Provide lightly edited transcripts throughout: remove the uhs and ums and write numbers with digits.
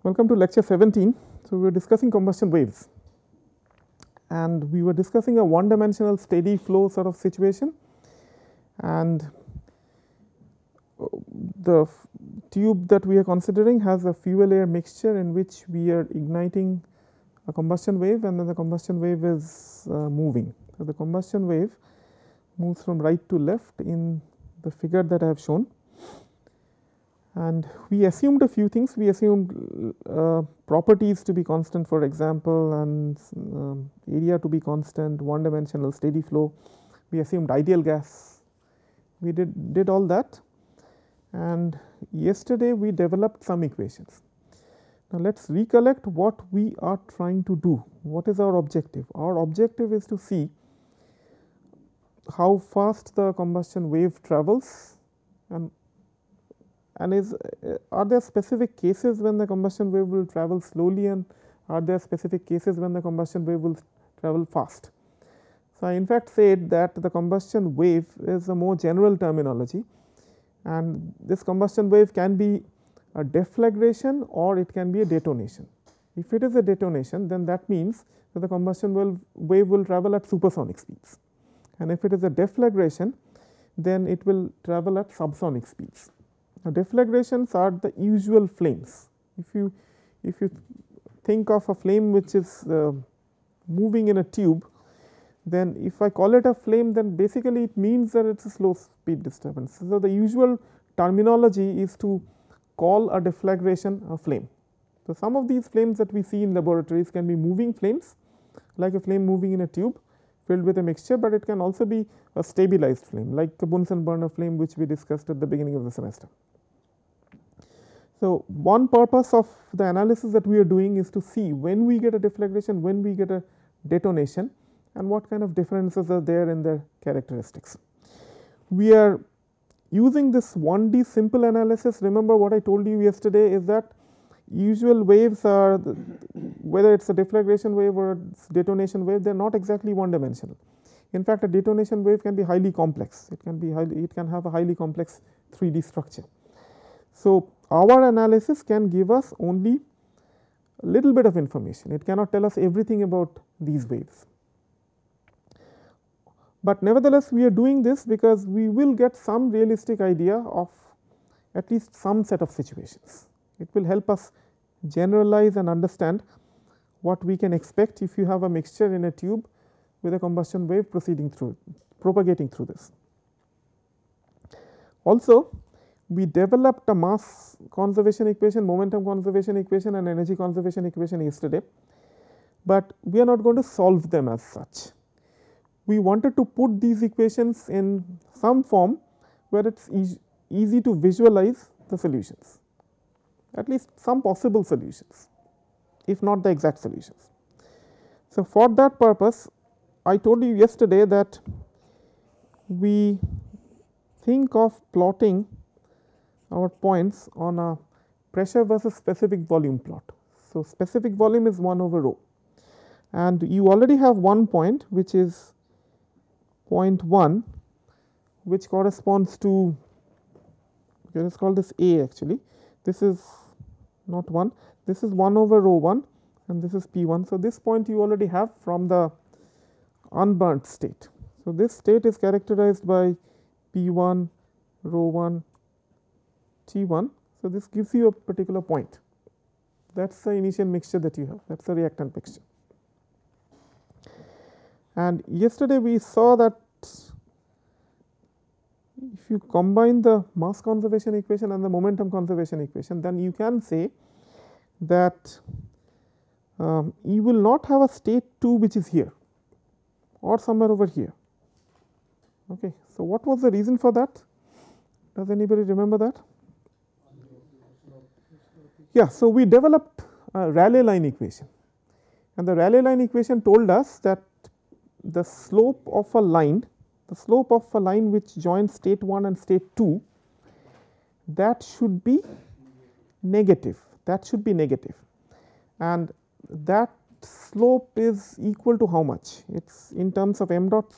Welcome to lecture 17. So, we were discussing combustion waves and we were discussing a one dimensional steady flow sort of situation, and the tube that we are considering has a fuel air mixture in which we are igniting a combustion wave, and then the combustion wave is moving. So, the combustion wave moves from right to left in the figure that I have shown. And we assumed a few things. We assumed properties to be constant, for example, and area to be constant, one dimensional steady flow. We assumed ideal gas. We did all that, and yesterday we developed some equations. Now, let us recollect what we are trying to do. What is our objective? Our objective is to see how fast the combustion wave travels, and are there specific cases when the combustion wave will travel slowly, and are there specific cases when the combustion wave will travel fast. So, I in fact said that the combustion wave is a more general terminology, and this combustion wave can be a deflagration or it can be a detonation. If it is a detonation, then that means that the combustion wave will travel at supersonic speeds, and if it is a deflagration, then it will travel at subsonic speeds. Now, deflagrations are the usual flames. If you think of a flame which is moving in a tube, then if I call it a flame, then basically it means that it is a slow speed disturbance. So, the usual terminology is to call a deflagration a flame. So, some of these flames that we see in laboratories can be moving flames, like a flame moving in a tube filled with a mixture, but it can also be a stabilized flame, like the Bunsen burner flame which we discussed at the beginning of the semester. So, one purpose of the analysis that we are doing is to see when we get a deflagration, when we get a detonation, and what kind of differences are there in their characteristics. We are using this 1D simple analysis. Remember what I told you yesterday is that usual waves are, whether it is a deflagration wave or a detonation wave, they are not exactly one dimensional. In fact, a detonation wave can be highly complex. It can have a highly complex 3D structure. So, our analysis can give us only a little bit of information. It cannot tell us everything about these waves. But nevertheless, we are doing this because we will get some realistic idea of at least some set of situations. It will help us generalize and understand what we can expect if you have a mixture in a tube with a combustion wave propagating through this. Also, we developed a mass conservation equation, momentum conservation equation, and energy conservation equation yesterday, but we are not going to solve them as such. We wanted to put these equations in some form where it is easy to visualize the solutions, at least some possible solutions, if not the exact solutions. So, for that purpose, I told you yesterday that we think of plotting our points on a pressure versus specific volume plot. So, specific volume is 1 over rho, and you already have one point which is point 1, which corresponds to, let us call this A actually. This is not 1, this is 1 over rho 1, and this is P 1. So, this point you already have from the unburnt state. So, this state is characterized by P 1, rho 1, T 1. So, this gives you a particular point. That is the initial mixture that you have, that is the reactant mixture. And yesterday we saw that if you combine the mass conservation equation and the momentum conservation equation, then you can say that you will not have a state 2 which is here or somewhere over here. Okay. So, what was the reason for that? Does anybody remember that? Yeah. So, we developed a Rayleigh line equation, and the Rayleigh line equation told us that the slope of a line, which joins state 1 and state 2, that should be negative, and that slope is equal to how much? It is in terms of m dot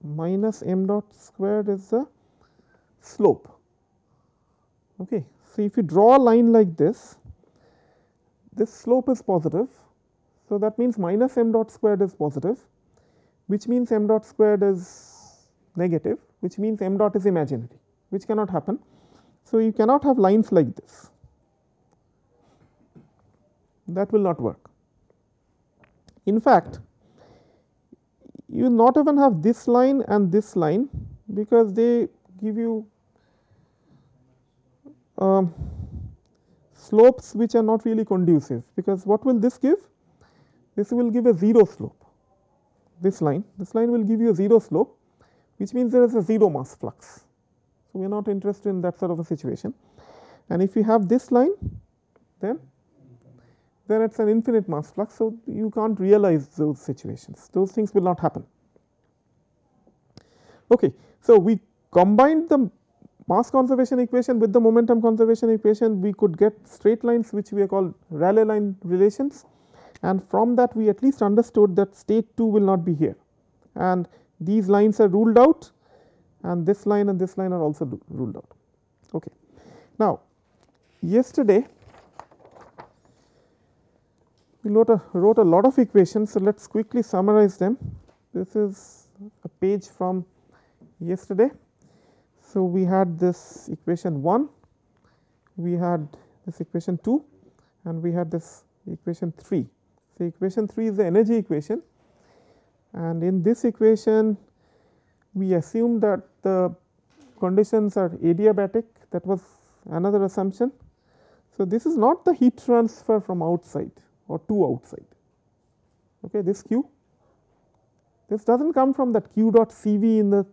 minus m dot squared is the slope. Okay. So, if you draw a line like this slope is positive. So, that means minus m dot squared is positive, which means m dot squared is negative, which means m dot is imaginary, which cannot happen. So, you cannot have lines like this, that will not work. In fact, you not even have this line and this line, because they give you slopes which are not really conducive, because what will this give? This will give a 0 slope. This line will give you a 0 slope, which means there is a 0 mass flux. So, we are not interested in that sort of a situation. And if you have this line, then it is an infinite mass flux. So, you can't realize those situations, those things will not happen. Okay. So, we combined the mass conservation equation with the momentum conservation equation, we could get straight lines which we are called Rayleigh line relations, and from that we at least understood that state 2 will not be here, and these lines are ruled out, and this line and this line are also ruled out. Okay. Now, yesterday we wrote a lot of equations. So, let us quickly summarize them. This is a page from yesterday. So, we had this equation 1, we had this equation 2, and we had this equation 3. So, equation 3 is the energy equation, and in this equation we assume that the conditions are adiabatic, that was another assumption. So, this is not the heat transfer from outside or to outside. Okay, this Q, this does not come from that Q dot Cv in the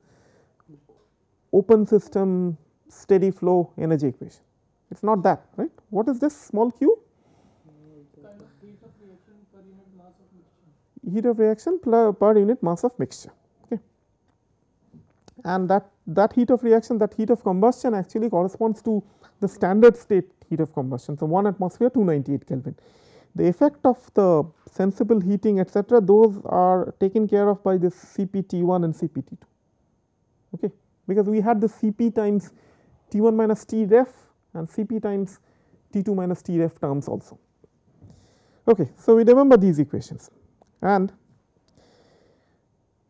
open system steady flow energy equation, it is not that, right. What is this small q? Kind of heat of reaction per unit mass of mixture. Heat of reaction per unit mass of mixture. Okay. And that heat of reaction, that heat of combustion actually corresponds to the standard state heat of combustion. So, 1 atmosphere 298 Kelvin. The effect of the sensible heating etcetera, those are taken care of by this CpT1 and CpT2. Okay. Because we had the Cp times T1 minus T ref and Cp times T2 minus T ref terms also. Okay. So, we remember these equations, and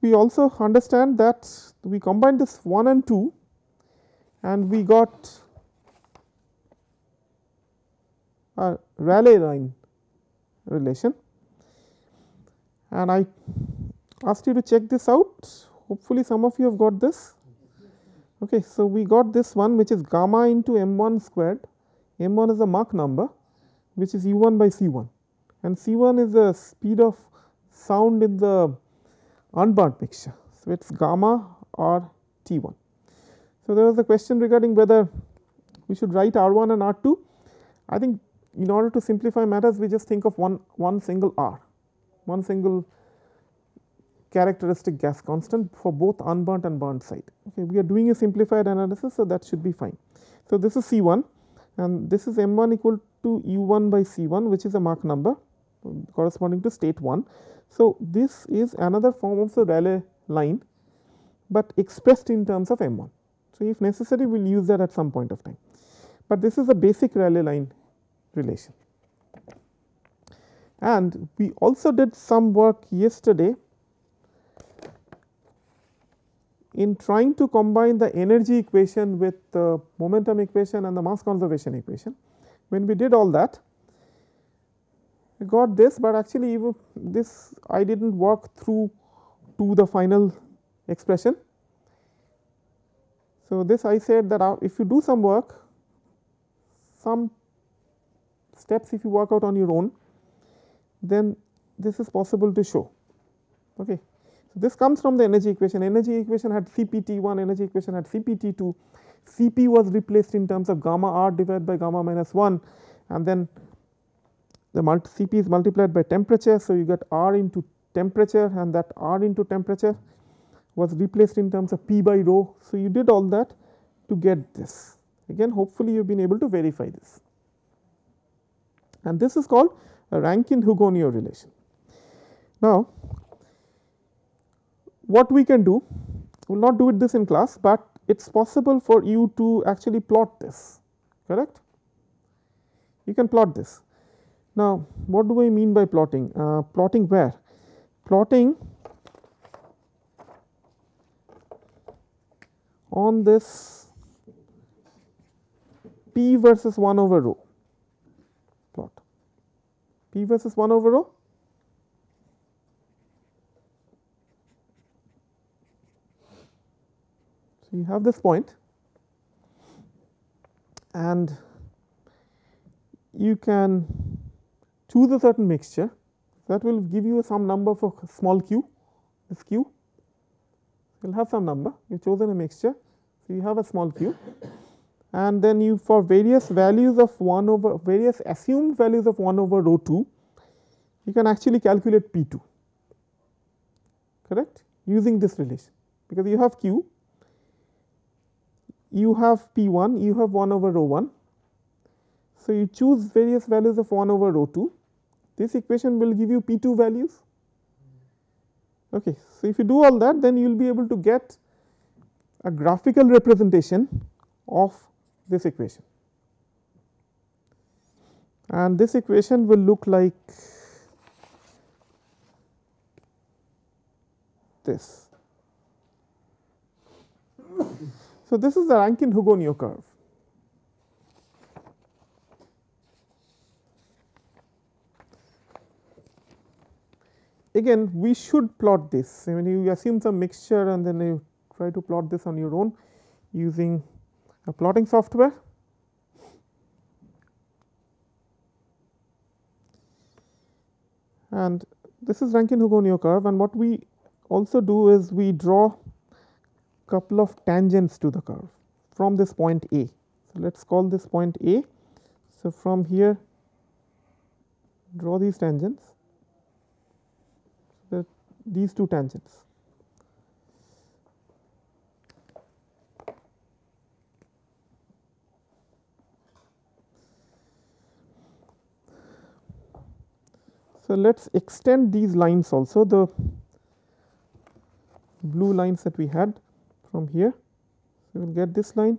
we also understand that we combined this 1 and 2 and we got a Rayleigh line relation, and I asked you to check this out. Hopefully, some of you have got this. Okay. So, we got this one, which is gamma into m1 squared. M1 is a Mach number, which is u1 by c1, and c1 is the speed of sound in the unburnt mixture. So, it is gamma or T1. So, there was a question regarding whether we should write R1 and R2. I think in order to simplify matters, we just think of one single R, one single characteristic gas constant for both unburnt and burnt side. Okay, we are doing a simplified analysis, so that should be fine. So, this is C1 and this is M1 equal to U1 by C1, which is a Mach number corresponding to state 1. So, this is another form of the Rayleigh line, but expressed in terms of M1. So, if necessary we will use that at some point of time, but this is a basic Rayleigh line relation. And we also did some work yesterday in trying to combine the energy equation with the momentum equation and the mass conservation equation. When we did all that, we got this, but actually even this I did not work through to the final expression. So, this I said that if you do some work, some steps if you work out on your own, then this is possible to show. Okay. So, this comes from the energy equation. Energy equation had CpT1, energy equation had CpT2. Cp was replaced in terms of gamma r divided by gamma minus 1, and then the Cp is multiplied by temperature. So, you get R into temperature, and that R into temperature was replaced in terms of P by rho. So, you did all that to get this. Again, hopefully, you have been able to verify this, and this is called a Rankine-Hugoniot relation. Now, what we can do, we will not do this in class, but it is possible for you to actually plot this, correct. You can plot this. Now, what do I mean by plotting? Plotting where? Plotting on this p versus 1 over rho plot, p versus 1 over rho. So, you have this point and you can choose a certain mixture that will give you some number for small q, this q, you will have some number, you have chosen a mixture. So, you have a small q and then you for various values of 1 over various assumed values of 1 over rho 2, you can actually calculate P 2, correct, using this relation, because you have q, you have P 1, you have 1 over rho 1. So, you choose various values of 1 over rho 2, this equation will give you P 2 values. Okay. So, if you do all that, then you will be able to get a graphical representation of this equation, and this equation will look like this. So, this is the Rankine-Hugoniot curve. Again, we should plot this. When you assume some mixture and then you try to plot this on your own using a plotting software. And this is Rankine-Hugoniot curve, and what we also do is we draw couple of tangents to the curve from this point A. So, let us call this point A. So, from here draw these tangents, these two tangents. So, let us extend these lines also, the blue lines that we had from here. So, we will get this line,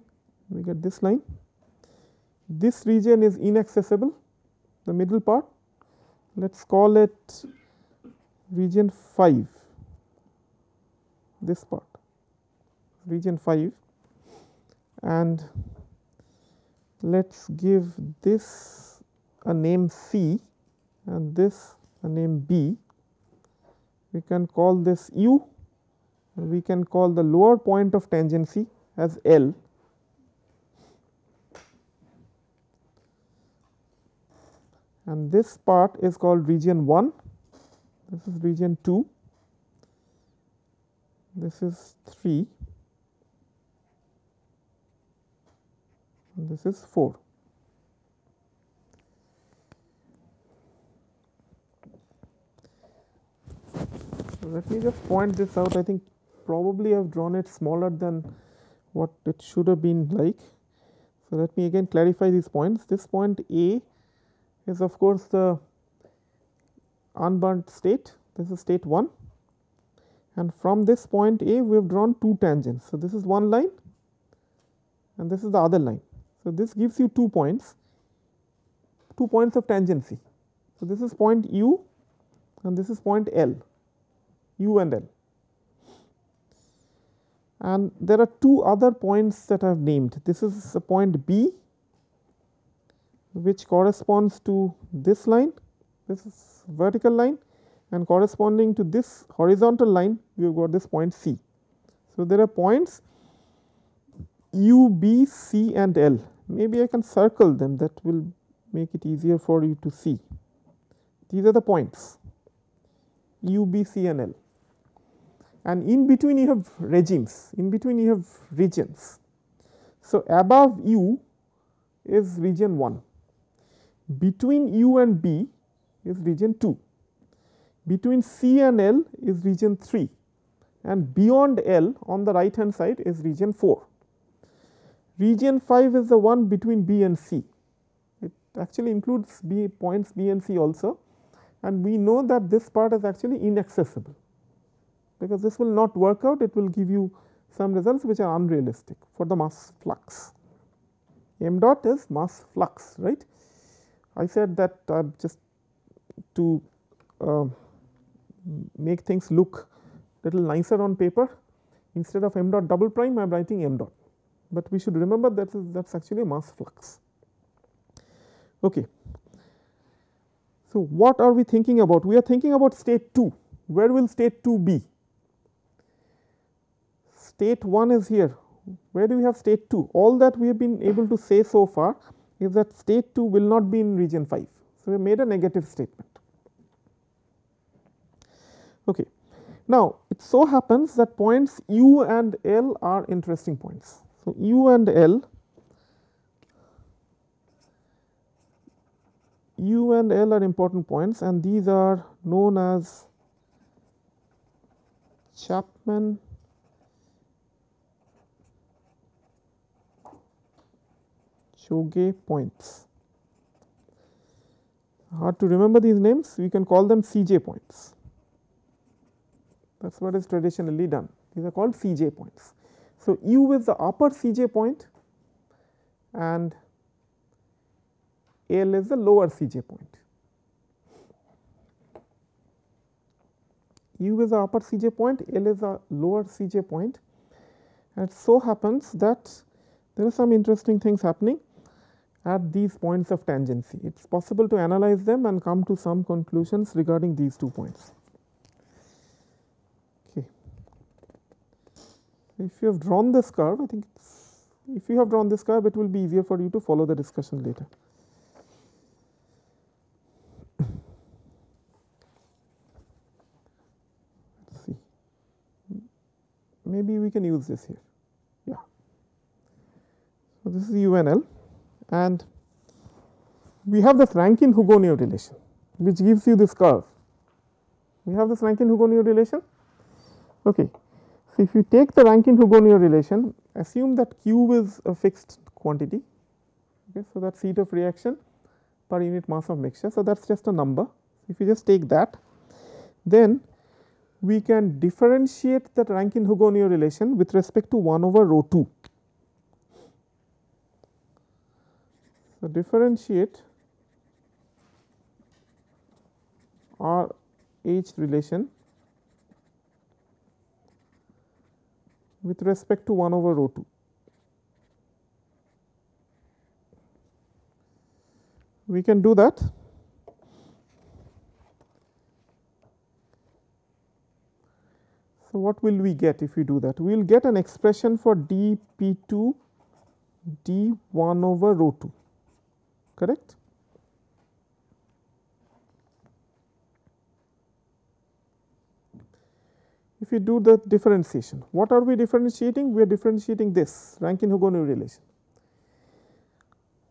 we get this line. This region is inaccessible, the middle part. Let us call it region 5, this part, region 5, and let us give this a name C and this a name B. We can call this U, and we can call the lower point of tangency as L. And this part is called region 1, this is region 2, this is 3, and this is 4. So, let me just point this out. I think probably I have drawn it smaller than what it should have been like. So, let me again clarify these points. This point A is of course the unburnt state, this is state 1, and from this point A we have drawn two tangents. So, this is one line and this is the other line. So, this gives you 2 points of tangency. So, this is point U and this is point L, U and L. And there are 2 other points that I have named. This is a point B, which corresponds to this line, this is vertical line, and corresponding to this horizontal line we have got this point C. So, there are points U, B, C and L. Maybe I can circle them, that will make it easier for you to see. These are the points U, B, C and L, and in between you have regimes, in between you have regions. So, above U is region 1, between U and B is region 2, between C and L is region 3, and beyond L on the right hand side is region 4. Region 5 is the one between B and C. It actually includes B points B and C also, and we know that this part is actually inaccessible, because this will not work out, it will give you some results which are unrealistic for the mass flux. m dot is mass flux, right. I said that just to make things look little nicer on paper, instead of m dot double prime I am writing m dot, but we should remember that is actually a mass flux. Okay. So, what are we thinking about? We are thinking about state 2. Where will state 2 be? State 1 is here. Where do we have state 2? All that we have been able to say so far is that state 2 will not be in region 5. So, we have made a negative statement. Okay. Now, it so happens that points u and L are interesting points. So, u and L are important points, and these are known as Chapman Chogue points. Hard to remember these names, we can call them CJ points. That is what is traditionally done. These are called CJ points. So, U is the upper CJ point and L is the lower CJ point. U is the upper CJ point, L is the lower CJ point, and it so happens that there are some interesting things happening at these points of tangency. It is possible to analyze them and come to some conclusions regarding these 2 points. Okay. If you have drawn this curve, I think if you have drawn this curve, it will be easier for you to follow the discussion later. Let's see. Maybe we can use this here. Yeah. So, this is UNL, and we have this Rankine-Hugoniot relation, which gives you this curve. We have this Rankine-Hugoniot relation. Okay. So, if you take the Rankine-Hugoniot relation, assume that Q is a fixed quantity. Okay. So, that is heat of reaction per unit mass of mixture. So, that is just a number. If you just take that, then we can differentiate that Rankine-Hugoniot relation with respect to 1 over rho 2. So, differentiate R H relation with respect to 1 over rho 2. We can do that. So, what will we get if we do that? We will get an expression for dP2 d1 over rho 2, correct? If you do the differentiation, what are we differentiating? We are differentiating this Rankine-Hugoniot relation.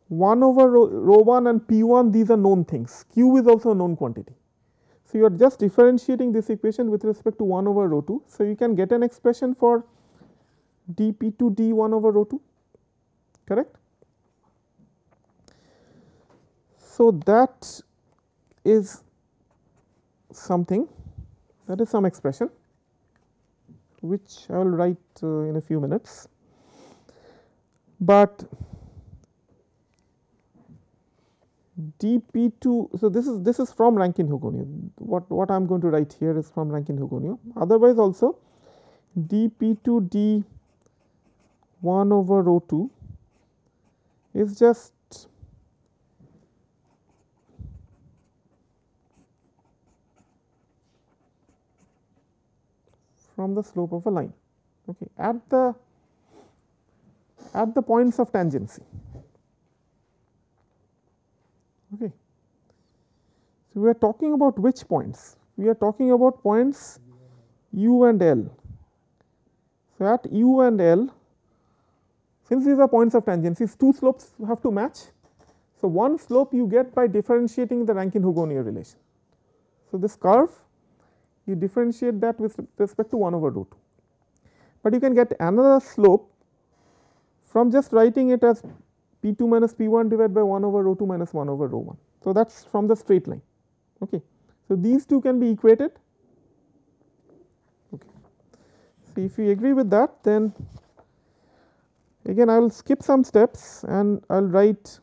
1 over rho 1 and P1, these are known things. Q is also a known quantity. So, you are just differentiating this equation with respect to 1 over rho 2. So, you can get an expression for dP2 d1 over rho 2, correct? So, that is something, that is some expression which I will write in a few minutes, but dP2. So, this is from Rankine-Hugoniot. What I am going to write here is from Rankine-Hugoniot. Otherwise, also dP2 d1 over rho 2 is just from the slope of a line, okay, at the points of tangency. Okay. So, we are talking about which points? We are talking about points u and L. So, at u and L, since these are points of tangencies, 2 slopes have to match. So, one slope you get by differentiating the Rankine-Hugoniot relation. So, this curve you differentiate that with respect to 1 over rho 2, but you can get another slope from just writing it as P2 minus P1 divided by 1 over rho 2 minus 1 over rho 1. So, that is from the straight line. Okay. So, these two can be equated. Okay. So, if we agree with that, then Again I will skip some steps and I will write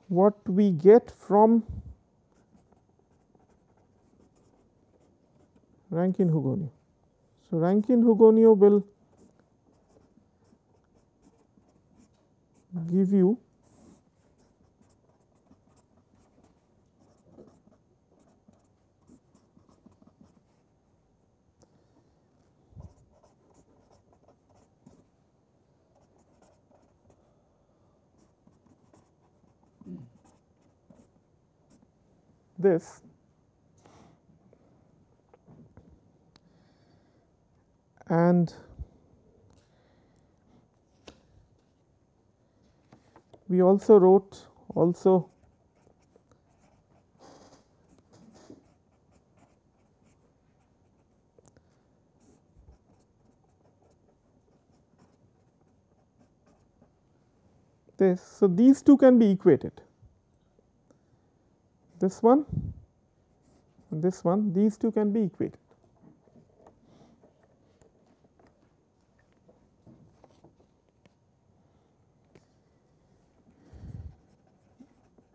what we get from Rankine-Hugoniot. So, Rankine-Hugoniot will give you this, and we also wrote this. So, these two can be equated, this one and this one, these two can be equated.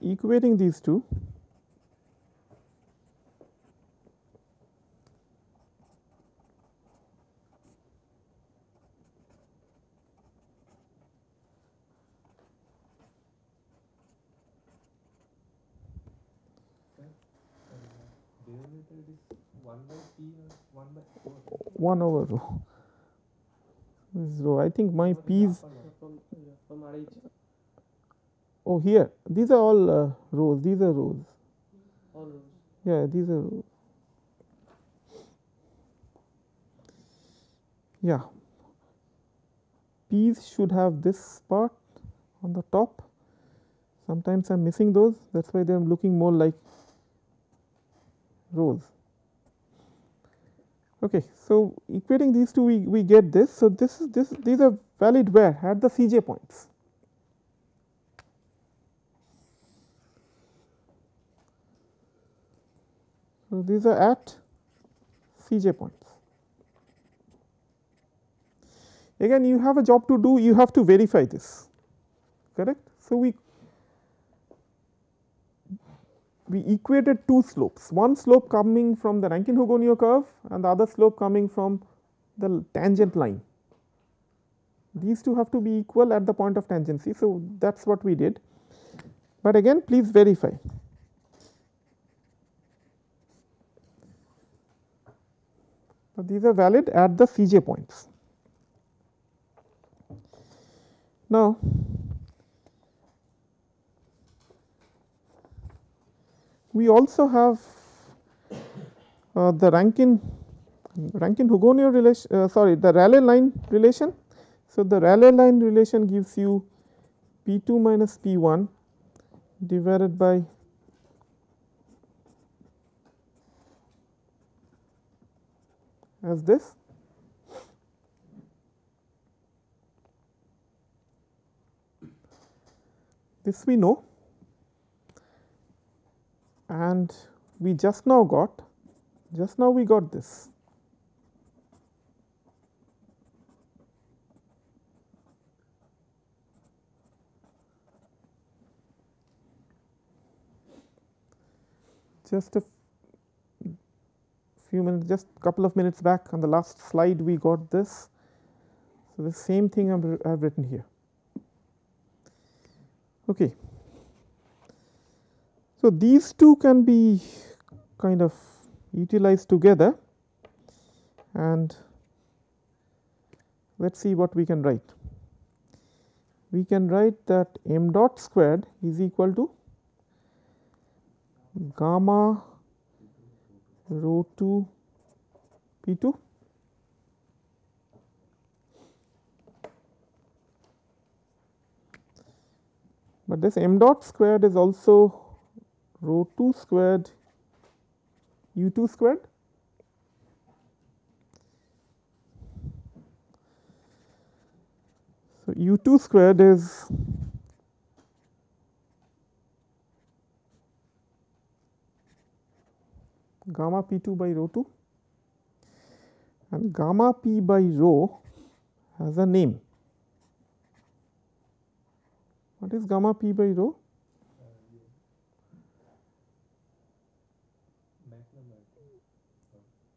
Equating these two, denominator is 1 by p or 1 by 4? 1 over rho. This is rho. I think my p's from RH. oh here these are all rows, these are rows, All rows. yeah these are rows, yeah. P's should have this part on the top, sometimes I am missing those, that is why they are looking more like rows. Okay, so equating these two we get this. So, these are valid where? At the Cj points. So, these are at Cj points. Again you have a job to do, you have to verify this, correct. So, we equated two slopes, one slope coming from the Rankine-Hugoniot curve and the other slope coming from the tangent line. These two have to be equal at the point of tangency. So, that is what we did, but again please verify. So, these are valid at the Cj points. Now, we also have the Rankine-Hugoniot relation, the Rayleigh line relation. So, the Rayleigh line relation gives you P 2 minus P 1 divided by as this. This we know, and we just now we got this. Just a few minutes, just couple of minutes back on the last slide we got this. So, the same thing I have written here. Okay. So, these two can be kind of utilized together, and let us see what we can write. We can write that m dot squared is equal to gamma rho 2 P 2 . But this m dot squared is also rho 2 squared u 2 squared. So, u 2 squared is gamma P 2 by rho 2, and gamma p by rho has a name. What is gamma p by rho?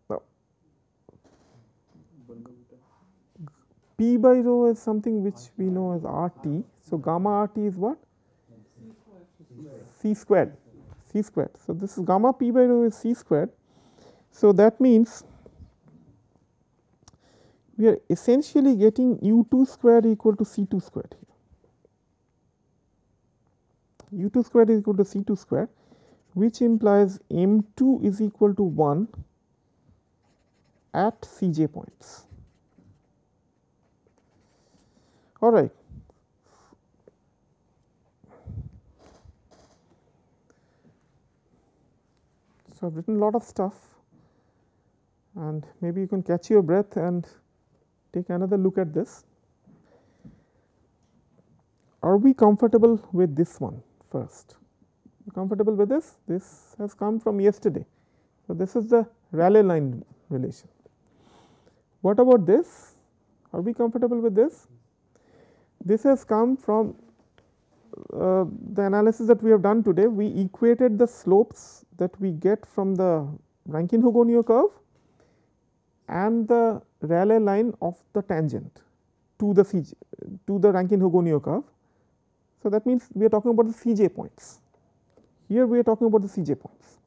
Now, p by rho is something which we know as RT. So, gamma RT is what? C squared. C squared. So, this is gamma p by rho is c squared. So, that means we are essentially getting u2 squared equal to c2 squared here. u2 squared is equal to c2 squared, which implies m2 is equal to 1 at cj points. All right. So, I have written a lot of stuff, and maybe you can catch your breath and take another look at this. Are we comfortable with this one first? Comfortable with this? This has come from yesterday. So, this is the Rayleigh line relation. What about this? Are we comfortable with this? This has come from the analysis that we have done today. We equated the slopes that we get from the Rankine-Hugoniot curve and the Rayleigh line of the tangent to the Rankine-Hugoniot curve. So, that means we are talking about the Cj points. Here we are talking about the Cj points.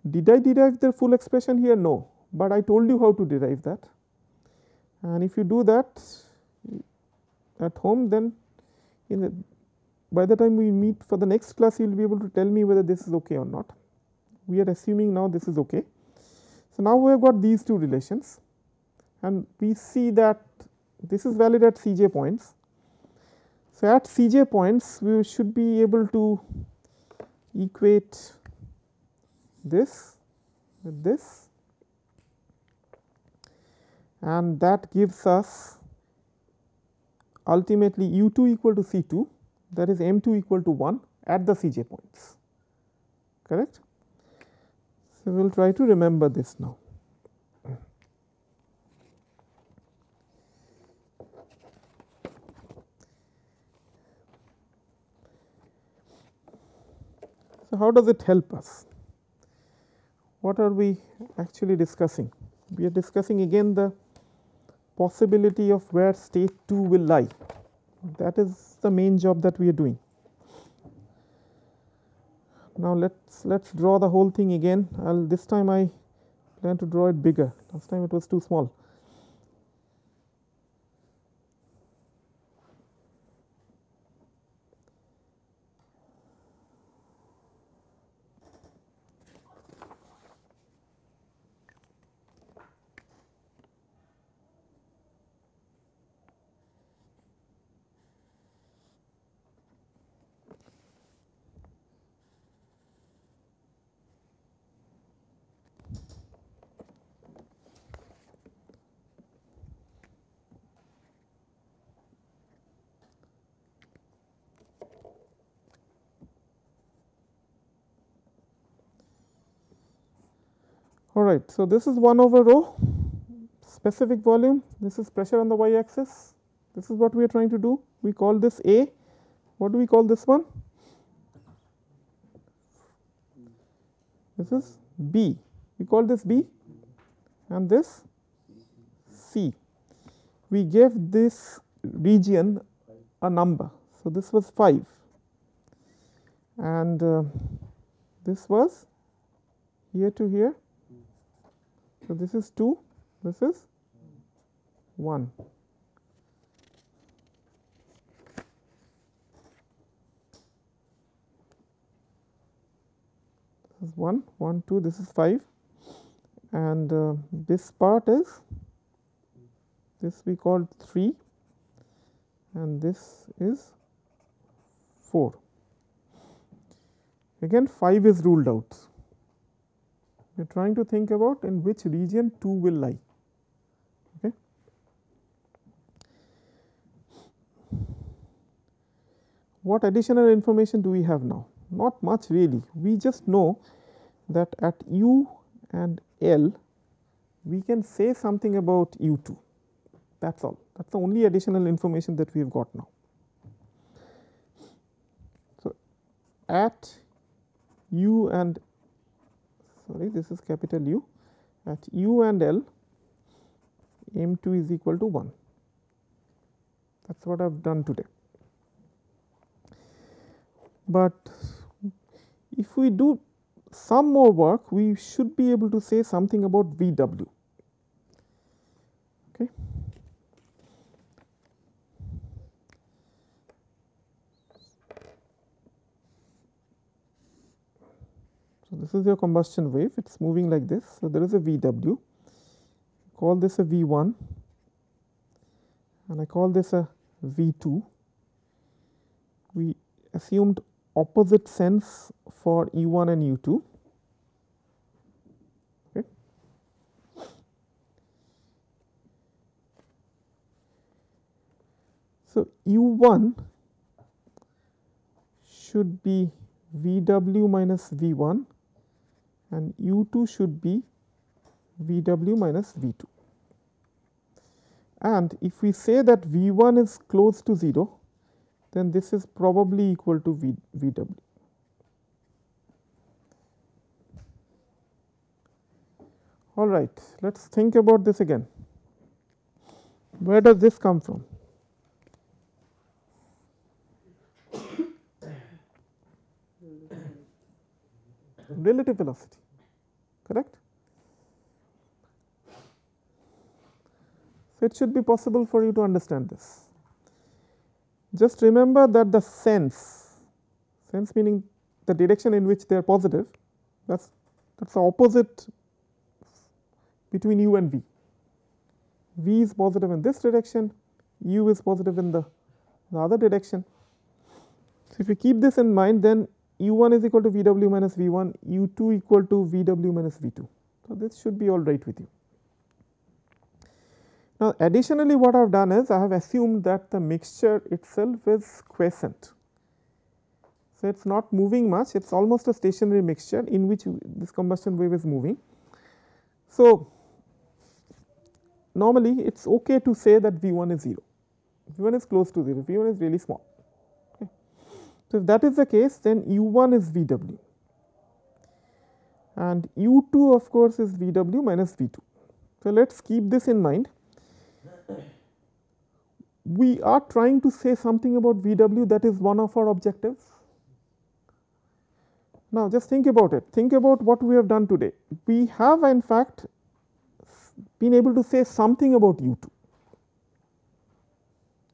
Did I derive the full expression here? No, but I told you how to derive that, and if you do that at home, then by the time we meet for the next class, you will be able to tell me whether this is okay or not. We are assuming now this is okay. So, now we have got these two relations, and we see that this is valid at Cj points. So, at Cj points, we should be able to equate this with this, and that gives us ultimately u2 equal to c2, that is m2 equal to 1 at the Cj points, correct. So, we will try to remember this now. So, how does it help us? What are we actually discussing? We are discussing again the possibility of where state 2 will lie. That is the main job that we are doing. Now, let's draw the whole thing again. This time I plan to draw it bigger. Last time it was too small. All right. So, this is 1 over rho specific volume, this is pressure on the y axis, this is what we are trying to do. We call this A. What do we call this one? This is B. We call this B and this C. We gave this region a number. So, this was 5 and this was here to here. So, this is 2, this is 1. This is 1, 1, 2, this is 5 and this part is, this we called 3 and this is 4. Again 5 is ruled out. We are trying to think about in which region 2 will lie. Okay. What additional information do we have now? Not much really. We just know that at U and L we can say something about U2, that is all. That is the only additional information that we have got now. So, at U and this is capital U, at U and L, M2 is equal to 1. That is what I have done today. But if we do some more work, we should be able to say something about VW. Okay. So, this is your combustion wave, it is moving like this. So, there is a VW, call this a V1 and I call this a V2. We assumed opposite sense for U1 and U2. Okay. So, U1 should be VW minus V1 and U2 should be VW minus V2. And if we say that V1 is close to 0, then this is probably equal to VW. All right, let us think about this again. Where does this come from? Relative velocity, correct? So, it should be possible for you to understand this. Just remember that the sense meaning the direction in which they are positive, that is the opposite between U and V. V is positive in this direction, U is positive in the other direction. So, if you keep this in mind, then U1 is equal to VW minus V1, U2 equal to VW minus V2. So, this should be all right with you. Now, additionally what I have done is I have assumed that the mixture itself is quiescent. So, it is not moving much, it is almost a stationary mixture in which this combustion wave is moving. So, normally it is okay to say that V1 is 0, V1 is close to 0, V1 is really small. Okay. So, if that is the case, then U1 is VW and U2 of course is VW minus V2. So, let us keep this in mind. We are trying to say something about VW, that is one of our objectives. Now, just think about it, think about what we have done today. We have in fact been able to say something about U2,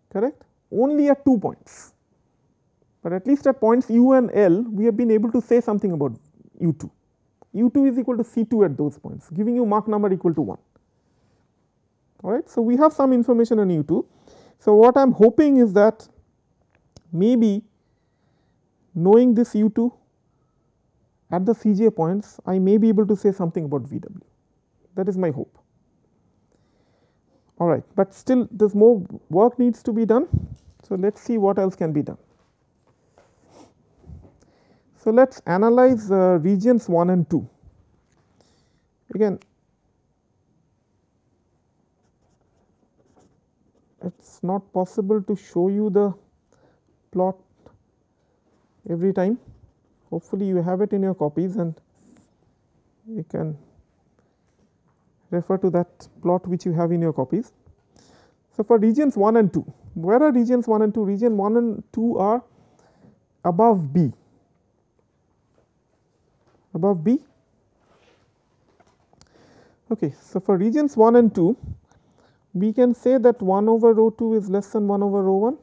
correct, only at 2 points, but at least at points U and L we have been able to say something about U2. U2 is equal to C2 at those points, giving you Mach number equal to 1. All right. So, we have some information on U2. So, what I am hoping is that maybe knowing this U2 at the Cj points, I may be able to say something about VW. That is my hope. All right, but still this more work needs to be done. So, let us see what else can be done. So, let us analyze regions 1 and 2. Again, it is not possible to show you the plot every time. Hopefully, you have it in your copies and you can refer to that plot which you have in your copies. So, for regions 1 and 2, where are regions 1 and 2? Region 1 and 2 are above B, above B. Okay. So, for regions 1 and 2, we can say that 1 over rho 2 is less than 1 over rho 1,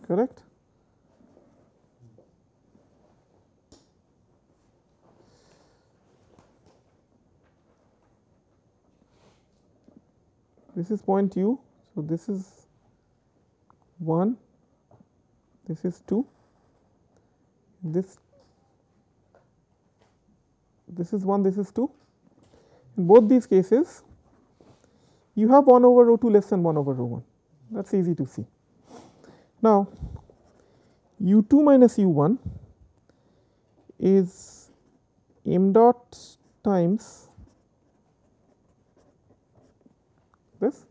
correct. This is point U. So, this is 1, this is 2, this is 1, this is 2. In both these cases, you have 1 over rho 2 less than 1 over rho 1, that is easy to see. Now, U2 minus U1 is m dot times this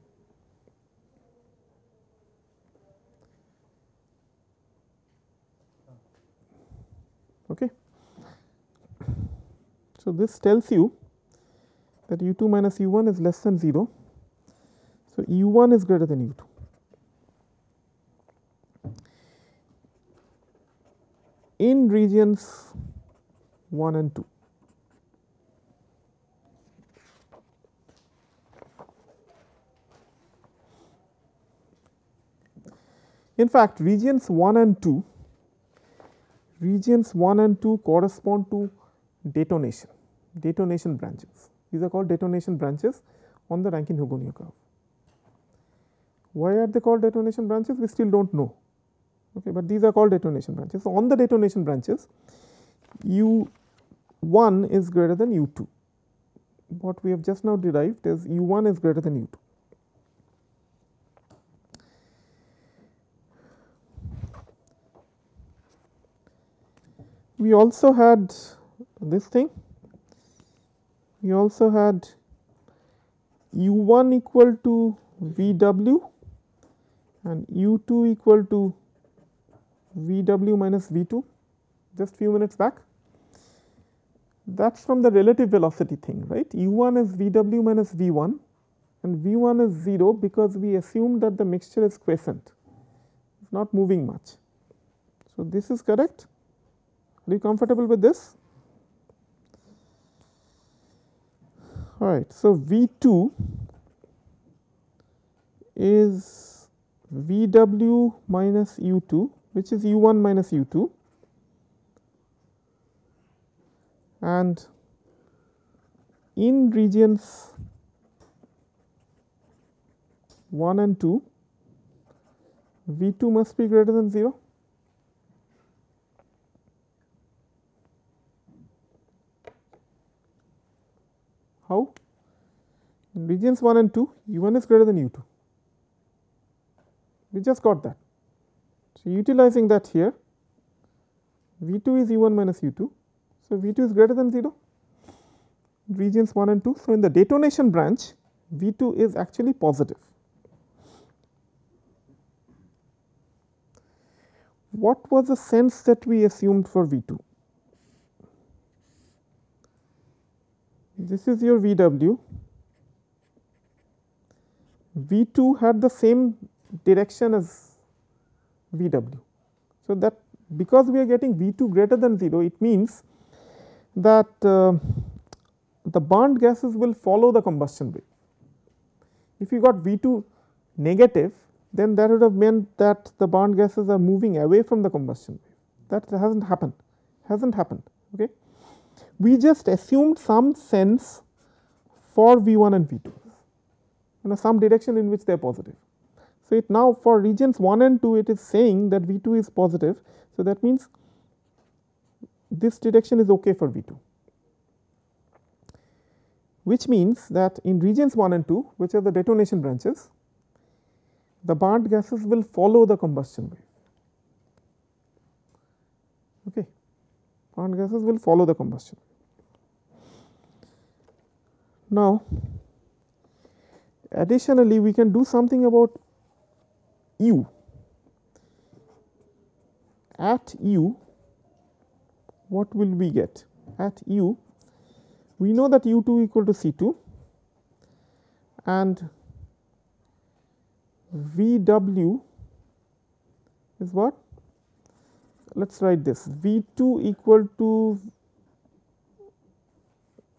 okay. So, this tells you that u2 minus u1 is less than 0. So, u1 is greater than u2. In regions 1 and 2. In fact, regions 1 and 2 correspond to detonation branches. These are called detonation branches on the Rankine-Hugoniot curve. Why are they called detonation branches? We still do not know, okay, but these are called detonation branches. So, on the detonation branches, u1 is greater than u2. What we have just now derived is u1 is greater than u2. We also had this thing, we also had u1 equal to Vw and u2 equal to Vw minus V2 just few minutes back. That is from the relative velocity thing, right. u1 is Vw minus V1 and V1 is 0 because we assumed that the mixture is quiescent, it is not moving much. So, this is correct. Are you comfortable with this? All right. So, V2 is Vw minus u2, which is u1 minus u2, and in regions 1 and 2, V2 must be greater than 0. How? In regions 1 and 2, u1 is greater than u2. We just got that. So, utilizing that here, V2 is u1 minus u2. So, V2 is greater than 0, regions 1 and 2. So, in the detonation branch, V2 is actually positive. What was the sense that we assumed for V2? This is your Vw. V2 had the same direction as Vw. So, that because we are getting V2 greater than 0, it means that the burnt gases will follow the combustion wave. If you got V2 negative, then that would have meant that the burnt gases are moving away from the combustion wave. That hasn't happened, okay. We just assumed some sense for V1 and V2, some direction in which they are positive. So, it now for regions 1 and 2, it is saying that V2 is positive. So, that means this direction is okay for V2, which means that in regions 1 and 2, which are the detonation branches, the burnt gases will follow the combustion wave. Okay. Burnt gases will follow the combustion. Now, additionally, we can do something about u. At u, what will we get? At u, we know that u2 equal to C2 and Vw is what? Let us write this, V2 equal to,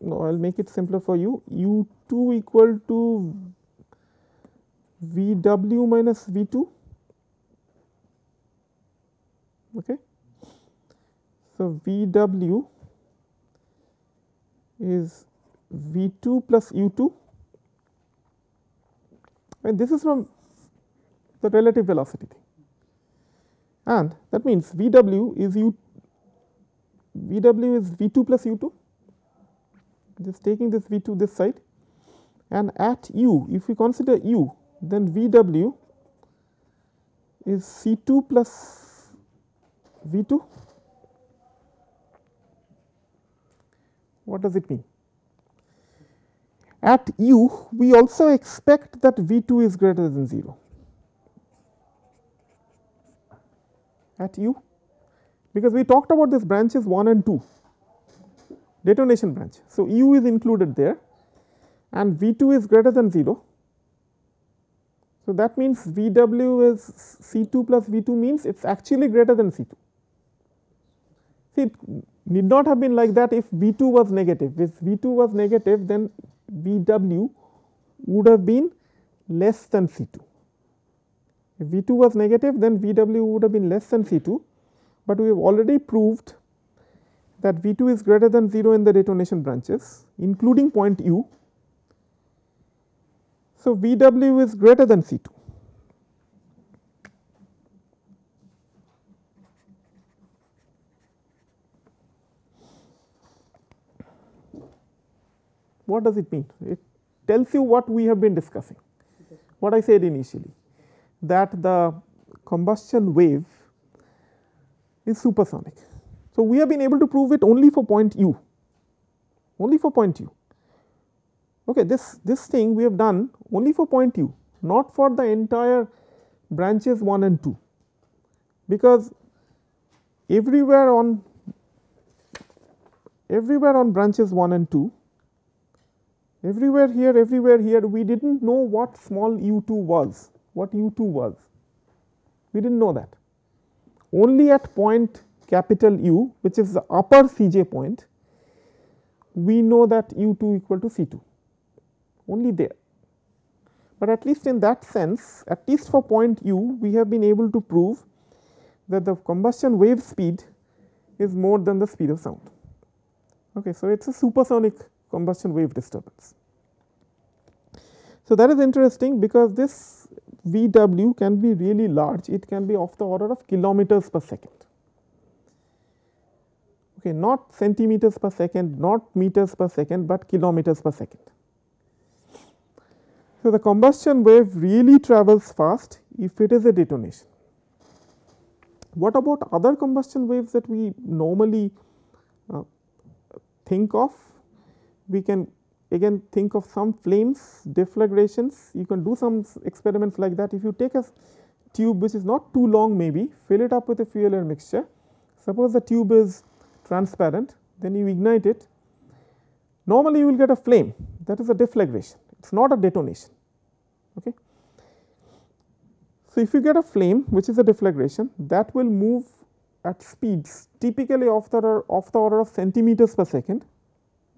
no, I will make it simpler for you, u2 equal to Vw minus V2. Okay. So, Vw is V2 plus u2, and this is from the relative velocity thing, and that means Vw is V2 plus u2, just taking this V2 this side, and at u, if we consider u, then Vw is C2 plus V2. What does it mean? At u, we also expect that V 2 is greater than 0. At u, because we talked about this branches 1 and 2, detonation branch. So, u is included there and V 2 is greater than 0. So, that means V w is C 2 plus V 2 means it is actually greater than C 2. See, it need not have been like that if V 2 was negative. If V 2 was negative, then V w would have been less than C 2. If V 2 was negative, then V w would have been less than C 2, but we have already proved that V 2 is greater than 0 in the detonation branches, including point u. So, V w is greater than C 2. What does it mean? It tells you what we have been discussing, what I said initially, that the combustion wave is supersonic. So, we have been able to prove it only for point u, only for point u. Okay, this thing we have done only for point u, not for the entire branches 1 and 2, because everywhere on branches 1 and 2, everywhere here we did not know what small u 2 was, what u 2 was, we did not know that. Only at point capital U, which is the upper C j point, we know that u 2 equal to C 2, only there. But at least in that sense, at least for point u, we have been able to prove that the combustion wave speed is more than the speed of sound. Okay, so, it is a supersonic combustion wave disturbance. So, that is interesting because this V w can be really large, it can be of the order of kilometers per second. Okay, not centimeters per second, not meters per second, but kilometers per second. So, the combustion wave really travels fast if it is a detonation. What about other combustion waves that we normally think of? We can again think of some flames, deflagrations. You can do some experiments like that. If you take a tube which is not too long, maybe fill it up with a fuel air mixture. Suppose the tube is transparent, then you ignite it. Normally, you will get a flame, that is a deflagration, it is not a detonation. Okay. So, if you get a flame which is a deflagration, that will move at speeds typically of the order of centimeters per second,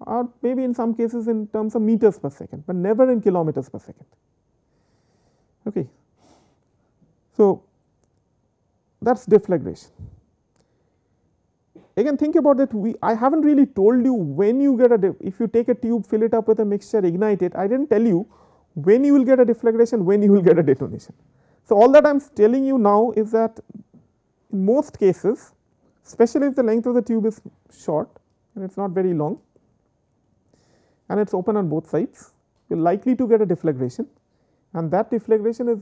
or maybe in some cases in terms of meters per second, but never in kilometers per second. Okay. So, that is deflagration. Again, think about it, I have not really told you when you get if you take a tube, fill it up with a mixture, ignite it, I did not tell you when you will get a deflagration, when you will get a detonation. So, all that I am telling you now is that in most cases, especially if the length of the tube is short and it is not very long and it is open on both sides, you are likely to get a deflagration, and that deflagration is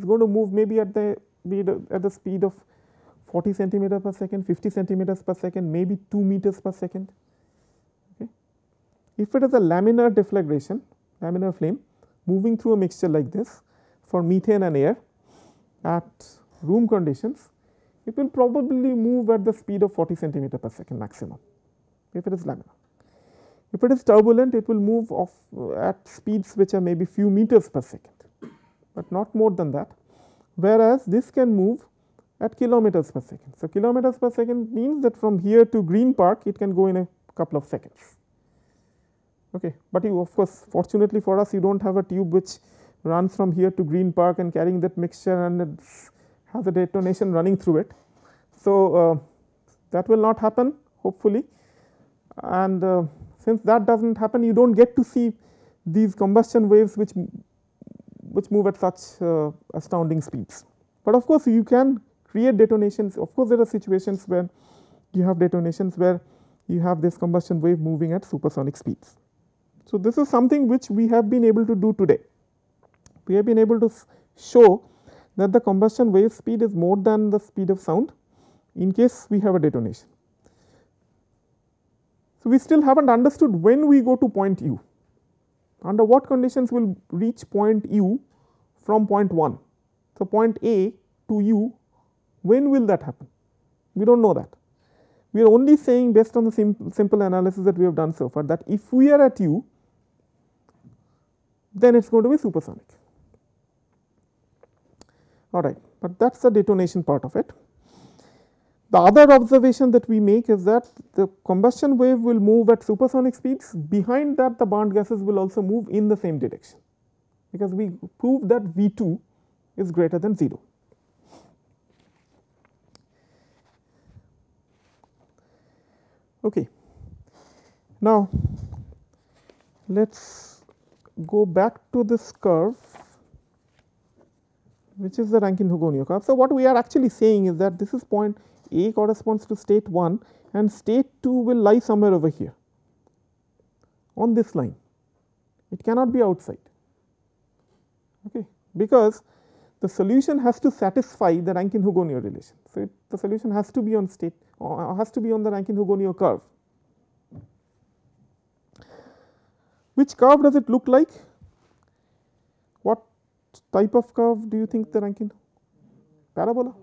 going to move maybe at the speed of 40 centimeter per second, 50 centimeters per second, maybe 2 meters per second. Okay. If it is a laminar deflagration, laminar flame moving through a mixture like this for methane and air at room conditions, it will probably move at the speed of 40 centimeter per second maximum, if it is laminar. If it is turbulent, it will move at speeds which are maybe few meters per second, but not more than that, whereas this can move at kilometers per second. So, kilometers per second means that from here to Green Park, it can go in a couple of seconds. Okay. But you, of course, fortunately for us, you do not have a tube which runs from here to Green Park and carrying that mixture and it has a detonation running through it. So, that will not happen hopefully, and since that does not happen, you do not get to see these combustion waves which move at such astounding speeds. But of course, you can create detonations. Of course, there are situations where you have detonations where you have this combustion wave moving at supersonic speeds. So, this is something which we have been able to do today. We have been able to show that the combustion wave speed is more than the speed of sound in case we have a detonation. So, we still have not understood when we go to point u, under what conditions will reach point u from point 1. So, point A to u, when will that happen? We do not know that. We are only saying based on the simple analysis that we have done so far, that if we are at u, then it is going to be supersonic. All right, but that is the detonation part of it. The other observation that we make is that the combustion wave will move at supersonic speeds. Behind that, the burnt gases will also move in the same direction, because we proved that V2 is greater than 0. Okay. Now, let us go back to this curve, which is the Rankine-Hugoniot curve. So, what we are actually saying is that this is point A corresponds to state 1 and state 2 will lie somewhere over here on this line. It cannot be outside, okay, because the solution has to satisfy the Rankine-Hugoniot relation. So, the solution has to be on state or has to be on the Rankine-Hugoniot curve. Which curve does it look like? What type of curve do you think the Rankine? Parabola?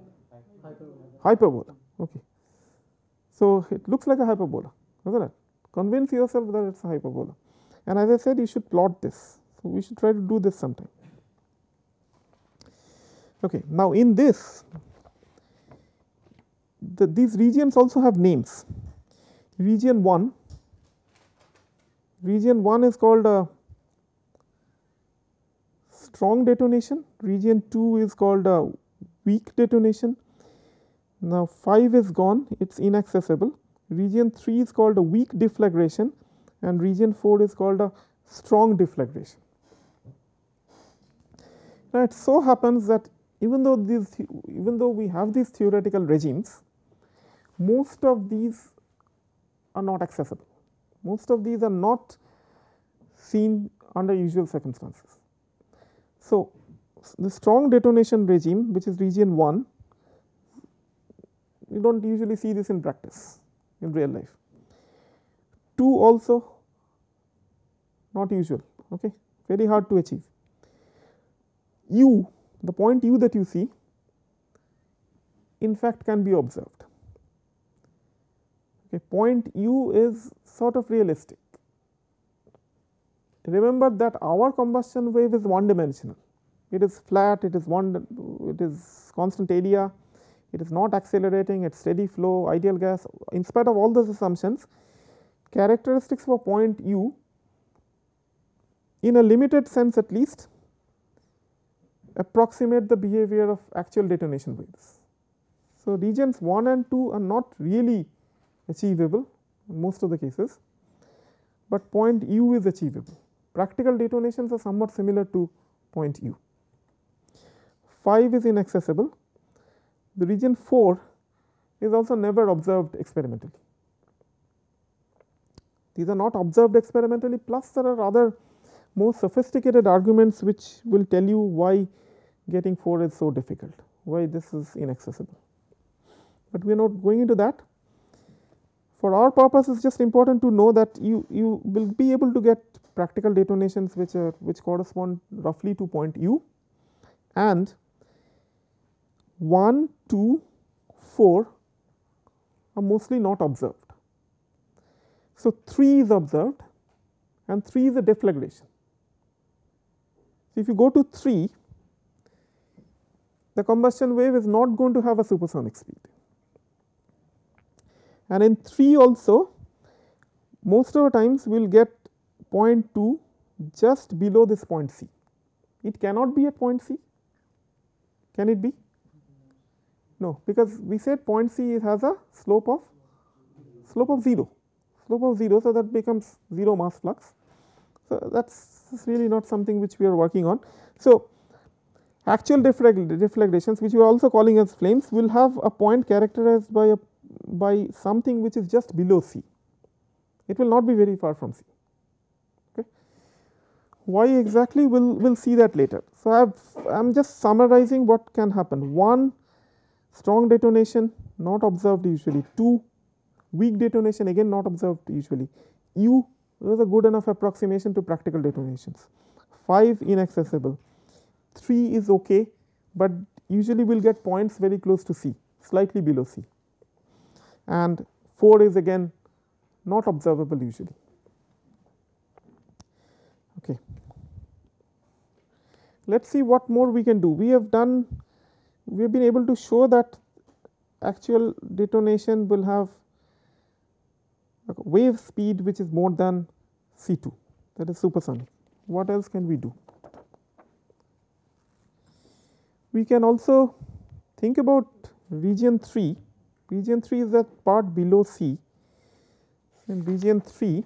Hyperbola. Okay. So, it looks like a hyperbola, does not it? Convince yourself that it is a hyperbola. And as I said, you should plot this. So, we should try to do this sometime. Okay. Now, in this, these regions also have names. Region 1 is called a strong detonation, region 2 is called a weak detonation. Now, 5 is gone, it is inaccessible. Region 3 is called a weak deflagration and region 4 is called a strong deflagration. Now, it so happens that even though we have these theoretical regimes, most of these are not accessible. Most of these are not seen under usual circumstances. So, the strong detonation regime, which is region 1, you do not usually see this in practice in real life. 2 also not usual, okay, very hard to achieve. U, the point u that you see, in fact can be observed. Okay, point u is sort of realistic. Remember that our combustion wave is one dimensional. It is flat, it is constant area, it is not accelerating, it is steady flow, ideal gas. In spite of all those assumptions, characteristics for point u, in a limited sense at least, approximate the behavior of actual detonation waves. So, regions 1 and 2 are not really achievable in most of the cases, but point u is achievable. Practical detonations are somewhat similar to point u. 5 is inaccessible. The region 4 is also never observed experimentally. These are not observed experimentally, plus there are other more sophisticated arguments which will tell you why getting 4 is so difficult, why this is inaccessible. But we are not going into that. For our purpose, it is just important to know that you will be able to get practical detonations which correspond roughly to point u, and 1, 2, 4 are mostly not observed. So, 3 is observed and 3 is a deflagration. So, if you go to 3, the combustion wave is not going to have a supersonic speed, and in 3 also most of the times we will get point 2 just below this point C. It cannot be at point C, can it be? No, because we said point C has a slope of 0, so that becomes 0 mass flux. So, that is really not something which we are working on. So, actual deflagrations, which we are also calling as flames, will have a point characterized by something which is just below C. It will not be very far from C. Okay. Why exactly, we will see that later. So, I am just summarizing what can happen. 1, strong detonation not observed usually. 2, weak detonation again not observed usually. U was a good enough approximation to practical detonations. 5 inaccessible, 3 is okay, but usually we will get points very close to C, slightly below C, and 4 is again not observable usually. Okay. Let us see what more we can do. We have been able to show that actual detonation will have a wave speed which is more than C2, that is supersonic. What else can we do? We can also think about region 3. Region 3 is that part below C. In region 3,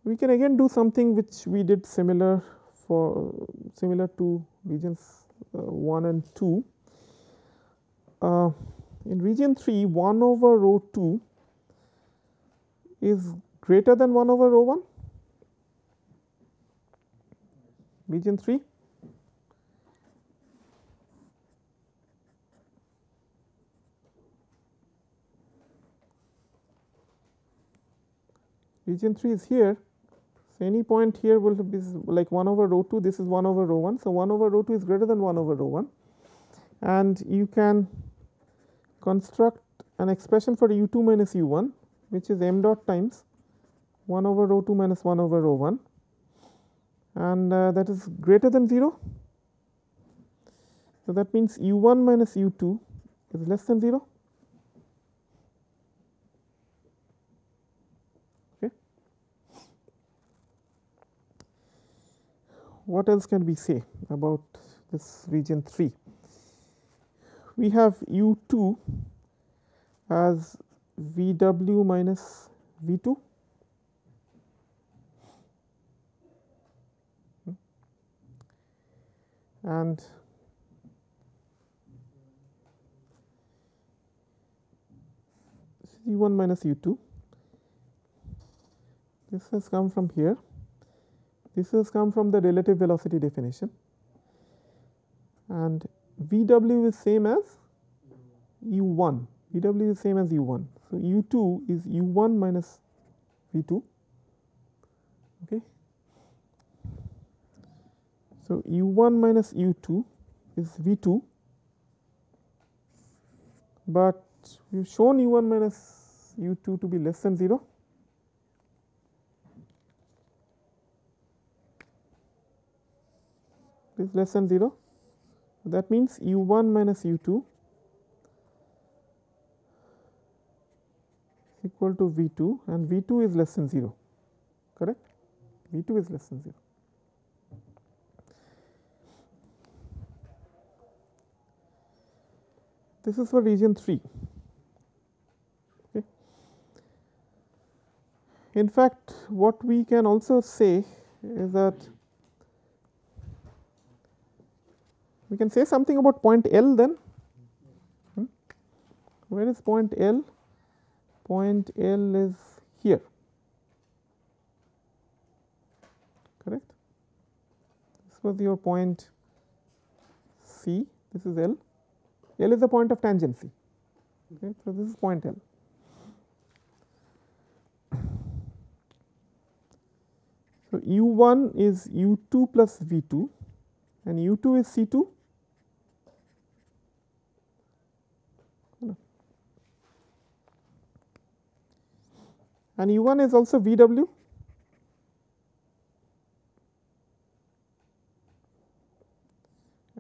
we can again do something which we did similar to regions 1 and 2. In region 3, 1 over rho 2 is greater than 1 over rho 1. Region 3. Region 3 is here. So, any point here will be like 1 over rho 2, this is 1 over rho 1. So, 1 over rho 2 is greater than 1 over rho 1, and you can construct an expression for u2 minus u1, which is m dot times 1 over rho 2 minus 1 over rho 1, and that is greater than 0. So, that means u1 minus u2 is less than 0. Okay. What else can we say about this region 3? We have u2 as Vw minus V2, and u1 minus u2. This has come from here. This has come from the relative velocity definition, and Vw is same as u1. Vw is same as u1. So, u2 is u1 minus v2. Okay. So, u1 minus u2 is v2, but we have shown u1 minus u2 to be less than 0. It is less than 0. That means u1 minus u2 is equal to v2, and v2 is less than 0, correct? v2 is less than 0. This is for region 3. Okay. In fact, what we can also say is that we can say something about point L then. Where is point L? Point L is here, correct? This was your point C, this is L. L is the point of tangency. Okay. So, this is point L. So, u1 is u2 plus v2, and u2 is C2. And u1 is also Vw,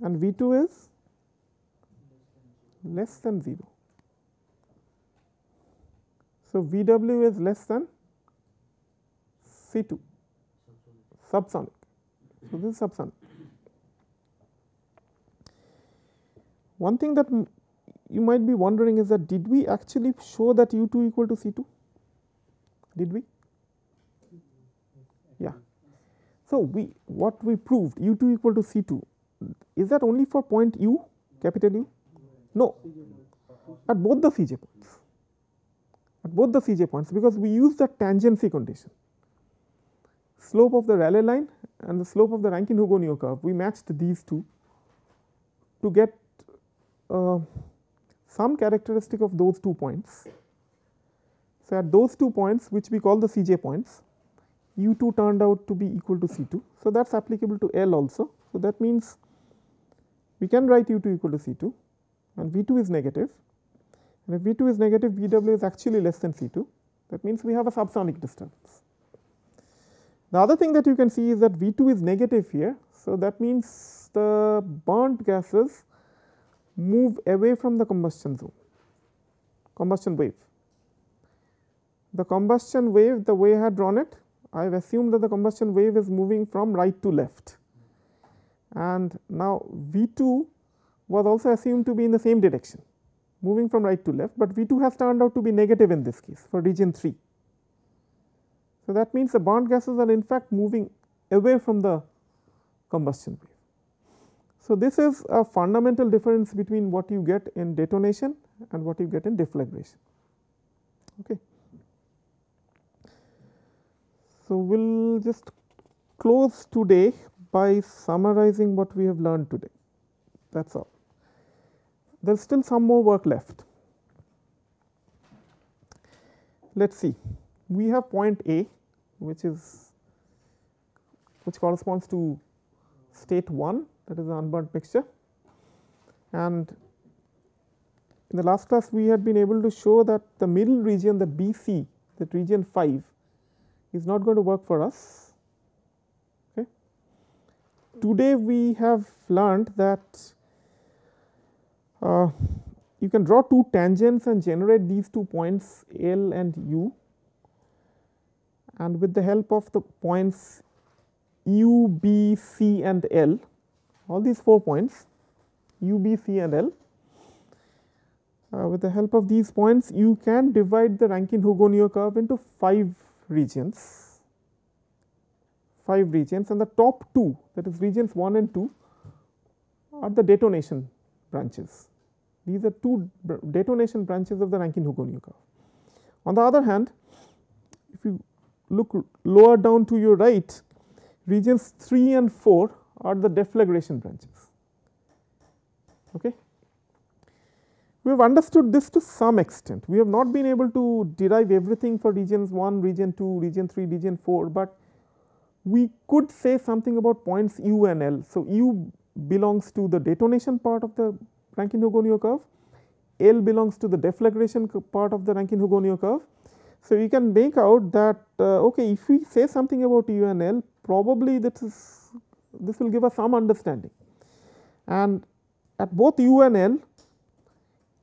and V2 is less than 0. So, Vw is less than C2, subsonic. So, this is subsonic. One thing that you might be wondering is that did we actually show that u2 equal to C2? Did we? Yeah. So, what we proved u2 equal to C2, is that only for point u, capital U? No, at both the Cj points, at both the Cj points, because we use the tangency condition. slope of the Rayleigh line and the slope of the Rankine-Hugoniot curve. We matched these two to get some characteristic of those 2 points. So, at those 2 points which we call the Cj points, u2 turned out to be equal to C2. So, that is applicable to L also. So, that means we can write u2 equal to C2 and V2 is negative, and if V2 is negative, Vw is actually less than C2. That means we have a subsonic disturbance. The other thing that you can see is that V2 is negative here. So, that means the burnt gases move away from the combustion zone, combustion wave. The combustion wave, the way I had drawn it, I have assumed that the combustion wave is moving from right to left, and now V2 was also assumed to be in the same direction, moving from right to left, but V2 has turned out to be negative in this case for region 3. So, that means the burnt gases are in fact moving away from the combustion wave. So, this is a fundamental difference between what you get in detonation and what you get in deflagration. Okay. So, we will just close today by summarizing what we have learned today. That is all. There is still some more work left. Let us see. We have point A, which corresponds to state 1, that is the unburnt mixture, and in the last class we had been able to show that the middle region, the BC, that region 5 is not going to work for us. Okay. Today we have learned that you can draw 2 tangents and generate these 2 points L and U, and with the help of the points U, B, C and L, all these 4 points U, B, C and L, with the help of these points you can divide the Rankine-Hugoniot curve into 5 regions, and the top 2, that is regions 1 and 2, are the detonation branches. These are 2 detonation branches of the Rankine-Hugoniot curve. On the other hand, if you look lower down to your right, regions 3 and 4 are the deflagration branches. Okay. We have understood this to some extent. We have not been able to derive everything for regions 1, region 2, region 3, region 4, but we could say something about points U and L. So, U belongs to the detonation part of the Rankine-Hugoniot curve, L belongs to the deflagration part of the Rankine-Hugoniot curve. So, you can make out that okay, if we say something about U and L, probably this will give us some understanding, and at both U and L,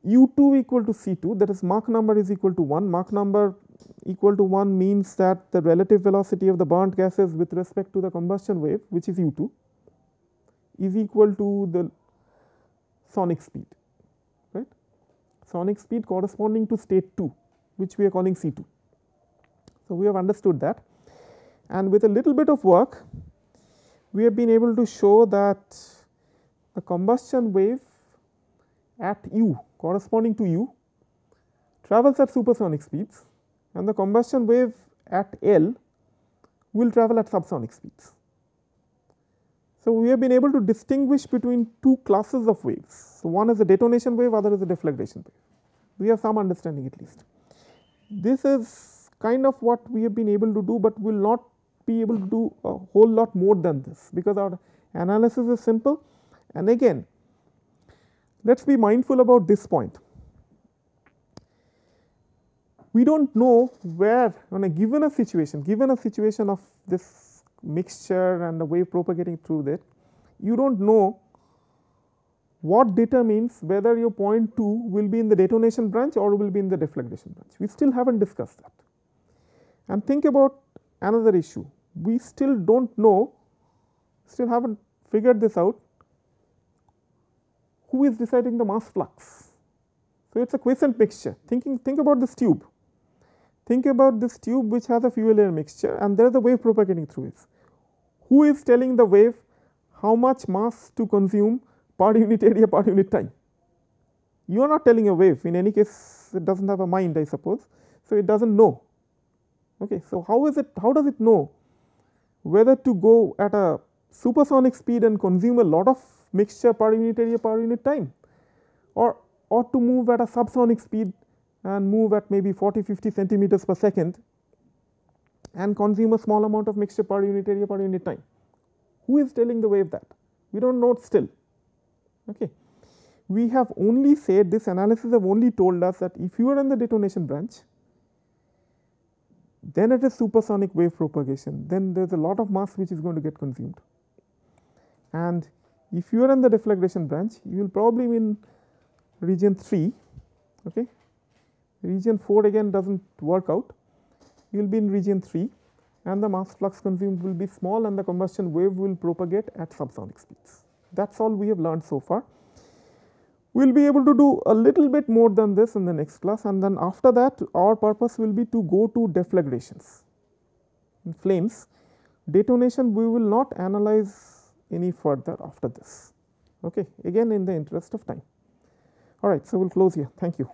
U2 equal to C2, that is Mach number is equal to 1. Mach number equal to 1 means that the relative velocity of the burnt gases with respect to the combustion wave, which is U2, is equal to the sonic speed, right, sonic speed corresponding to state 2, which we are calling C2. So, we have understood that, and with a little bit of work we have been able to show that the combustion wave at U, corresponding to U, travels at supersonic speeds, and the combustion wave at L will travel at subsonic speeds. So, we have been able to distinguish between 2 classes of waves. So, one is a detonation wave, other is a deflagration wave. We have some understanding at least. This is kind of what we have been able to do, but we will not be able to do a whole lot more than this, because our analysis is simple. And again, let us be mindful about this point. We do not know where, on a given a situation of this mixture and the wave propagating through that, you do not know what determines whether your point 2 will be in the detonation branch or will be in the deflagration branch. We still have not discussed that. And think about another issue, we still do not know, still have not figured this out, who is deciding the mass flux. So, it is a quiescent mixture. Think about this tube. Think about this tube which has a fuel air mixture, and there is a wave propagating through it. Who is telling the wave how much mass to consume per unit area per unit time? You are not telling a wave, in any case it does not have a mind, I suppose. So, it does not know. Okay. So, how does it know whether to go at a supersonic speed and consume a lot of mixture per unit area per unit time, or to move at a subsonic speed and move at maybe 40-50 centimeters per second and consume a small amount of mixture per unit area per unit time. Who is telling the wave that? We do not know it still. Okay. We have only said, this analysis have only told us that if you are in the detonation branch, then it is supersonic wave propagation, then there is a lot of mass which is going to get consumed. And if you are in the deflagration branch, you will probably be in region 3, okay. Region 4 again does not work out, you will be in region 3 and the mass flux consumed will be small and the combustion wave will propagate at subsonic speeds. That is all we have learned so far. We will be able to do a little bit more than this in the next class, and then after that our purpose will be to go to deflagrations. In flames, detonation we will not analyze any further after this, okay, again in the interest of time. All right, so we will close here. Thank you.